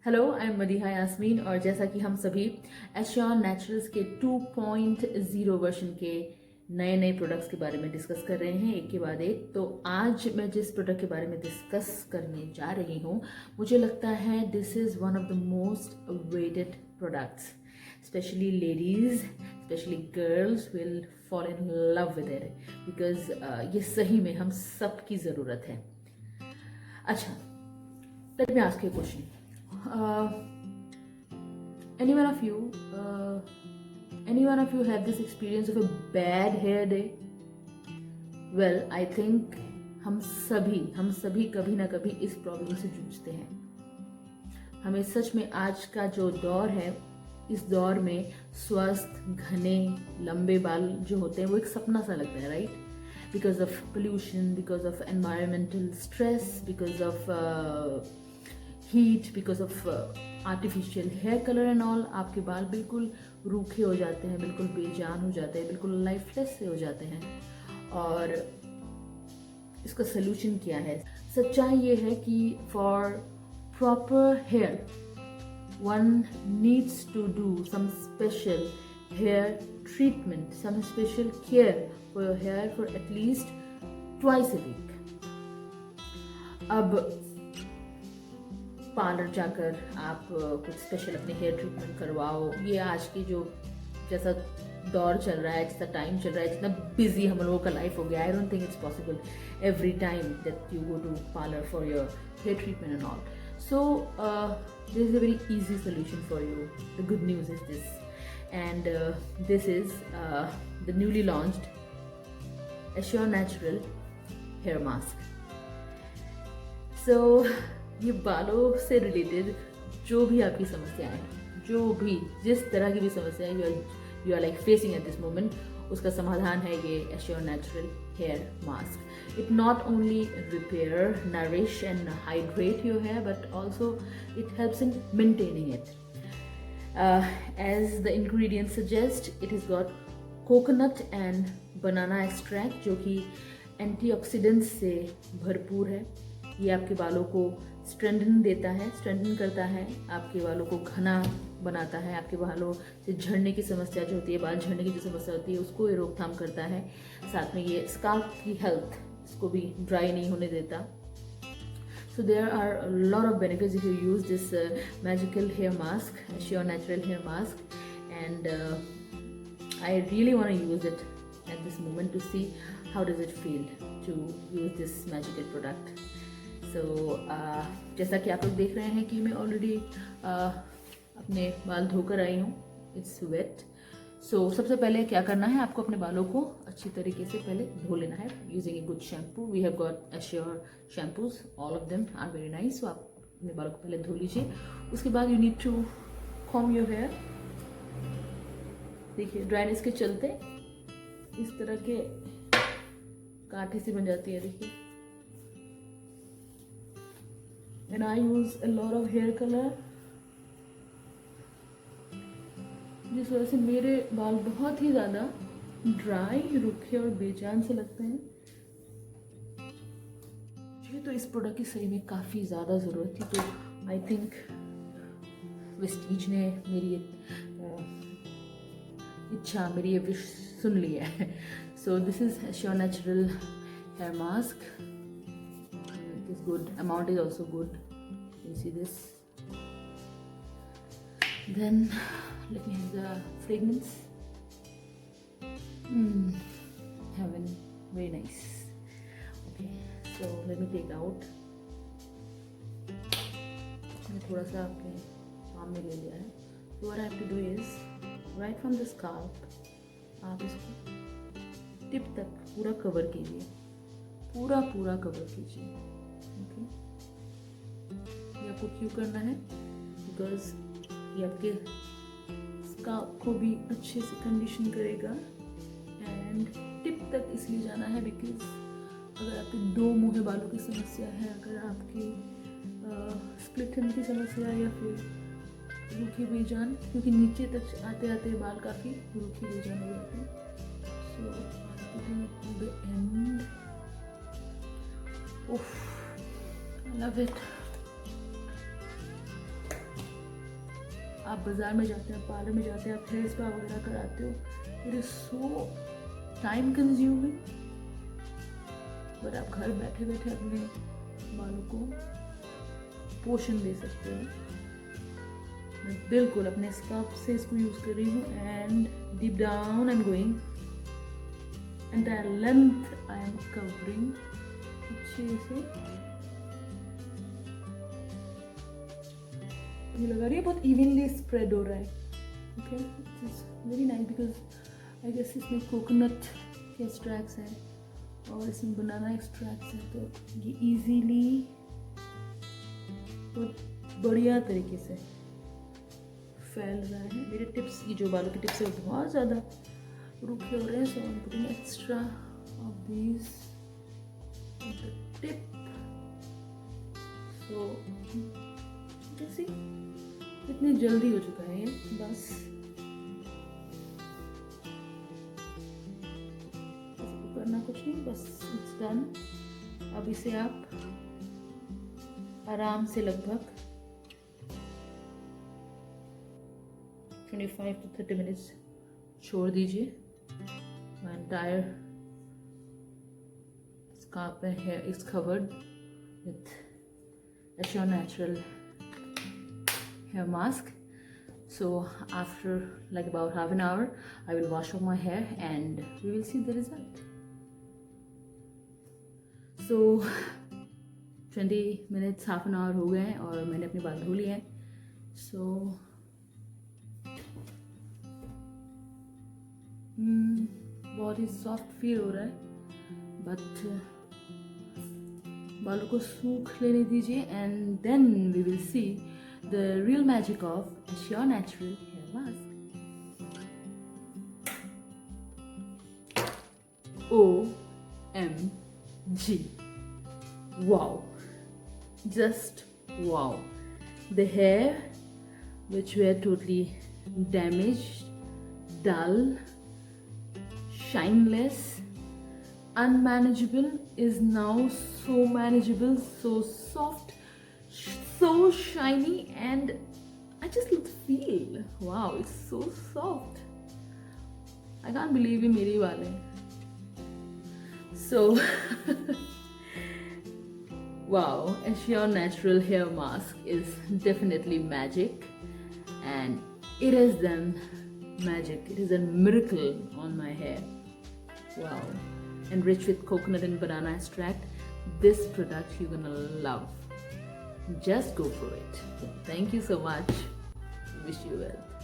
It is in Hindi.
Hello, I am Madiha Yasmeen. और जैसा कि हम सभी एश्योर नेचुरल्स के 2.0 वर्जन के नए नए प्रोडक्ट्स के बारे में डिस्कस कर रहे हैं एक के बाद एक, तो आज मैं जिस प्रोडक्ट के बारे में डिस्कस करने जा रही हूँ, मुझे लगता है this is one of the most awaited products. Specially ladies, specially girls will fall in love with it because ये सही में हम सब की ज़रूरत है। अच्छा, let me ask you question. Anyone of you have this experience of a bad hair day? Well, I think हम सभी कभी ना कभी इस प्रॉब्लम से जूझते हैं। हमें सच में आज का जो दौर है, इस दौर में स्वस्थ घने लंबे बाल जो होते हैं वो एक सपना सा लगता है, right? Because of pollution, because of environmental stress, because of heat, because of artificial hair colour and all, आपके बाल बिल्कुल रूखे हो जाते हैं, बिल्कुल बेजान हो जाते हैं, बिल्कुल लाइफलेस से हो जाते हैं। और इसका सोल्यूशन क्या है? सच्चाई ये है कि for proper hair one needs to do some special hair treatment, some special care for your hair for at least twice a week. अब पार्लर जाकर आप कुछ स्पेशल अपने हेयर ट्रीटमेंट करवाओ, ये आज की जो जैसा दौर चल रहा है, जैसा टाइम चल रहा है, जितना बिजी हम लोगों का लाइफ हो गया, I don't think it's possible every time that you go to parlour for your hair treatment and all. So this is a very easy solution for you. The good news is this, and this is the newly launched Assure Natural Hair Mask. So ये बालों से रिलेटेड जो भी आपकी समस्याएं हैं, जो भी जिस तरह की भी समस्याएं you are like facing at this moment, उसका समाधान है ये Assure Natural Hair Mask. It not only repair, nourish and hydrate your hair, but also it helps in maintaining it. As the ingredients suggest, it has got coconut and banana extract जो कि antioxidants से भरपूर है. ये आपके बालों को स्ट्रेंथन देता है, स्ट्रेंथन करता है, आपके बालों को घना बनाता है, आपके बालों से झड़ने की समस्या जो होती है, बाल झड़ने की जो समस्या होती है, उसको ये रोकथाम करता है. साथ में ये स्काल्प की हेल्थ, इसको भी ड्राई नहीं होने देता. So there are a lot of benefits if you use this magical hair mask, Assure Natural Hair Mask, and I really want to use it at this moment to see how does it feel to use this magical product. So जैसा कि आप लोग देख रहे हैं कि मैं ऑलरेडी अपने बाल धोकर आई हूँ. Its weight. सो सबसे पहले क्या करना है, आपको अपने बालों को अच्छी तरीके से पहले धो लेना है using a good shampoo. We have got assure shampoos, all of them are very nice. So आप अपने बालों को पहले धो लीजिए. उसके बाद you need to comb your hair. देखिए, ड्राइनेस के चलते इस तरह के कांटे सी बन जाती है, देखिए. And I use a lot of hair colour, जिस वजह से मेरे बाल बहुत ही ज़्यादा ड्राई, रूखे और बेजान से लगते हैं. मुझे तो इस प्रोडक्ट की सही में काफ़ी ज़्यादा ज़रूरत थी, तो आई थिंक वेस्टीज ने मेरी इच्छा, मेरी ये विश सुन ली है. So this is Assure Natural Hair Mask. It is good. Amount is also good. You see this. Then let me have the fragrance. Heaven, very nice. Okay, so let me take out. मैं थोड़ा सा आपके सामने ले लिया है. So what I have to do is right from the scalp, आप इसको टिप तक पूरा कवर कीजिए, पूरा कवर कीजिए. ओके, ये आपको क्यों करना है? बिकॉज ये आपके स्काल्प को भी अच्छे से कंडीशन करेगा. एंड टिप तक इसलिए जाना है बिकॉज अगर आपके दो मुँहे बालों की समस्या है, अगर आपकी स्प्लिट एंड की समस्या है, या फिर रूखी बेजान, क्योंकि नीचे तक आते आते बाल काफ़ी रूखी बेजान हो जाते हैं. So the and I love it. आप बाज़ार में जाते हैं, पार्लर में जाते हैं, आप हेयर स्पा वगैरह कराते हो, it is so time consuming, but आप घर बैठे बैठे अपने बालों को पोषण दे सकते हो। मैं बिल्कुल अपने स्काल्प से इसको यूज़ कर रही हूँ and deep down I am going, entire length I am covering अच्छे से। ये लगा रही है, बहुत इवनली स्प्रेड हो रहा है। Okay, it's very nice because I guess इसमें कोकोनट के एक्सट्रैक्ट्स हैं और इसमें बनाना एक्सट्रैक्ट्स हैं, तो ये इजीली बहुत बढ़िया तरीके से फैल रहा है। मेरे टिप्स, ये जो बालों के टिप्स है वो बहुत ज़्यादा रूखे हो रहे हैं, so I am putting extra of these on the tip. So जैसे इतनी जल्दी हो चुका है ये, बस इसको करना कुछ नहीं, बस इट्स डन। अब इसे आप आराम से लगभग 25 to 30 मिनट्स छोड़ दीजिए। Entire scalp and hair is covered with Assure Natural hair mask. So after like about half an hour I will wash off my hair and we will see the result. So 20 minutes, half an hour हो गए हैं और मैंने अपने बाल धो लिए हैं। So बहुत ही सॉफ्ट फील हो रहा है, बट बालों को सूख लेने दीजिए and then we will see the real magic of Assure Natural hair mask. OMG, wow, just wow. The hair which were totally damaged, dull, shineless, unmanageable is now so manageable, so soft, so shiny, and I just feel wow, it's so soft. I can't believe ये मेरी बाल है। So wow, Assure Natural hair mask is definitely magic, and it has done magic. It is a miracle on my hair. Wow. Enriched with coconut and banana extract. This product you're gonna love. Just go for it. Thank you so much. Wish you well.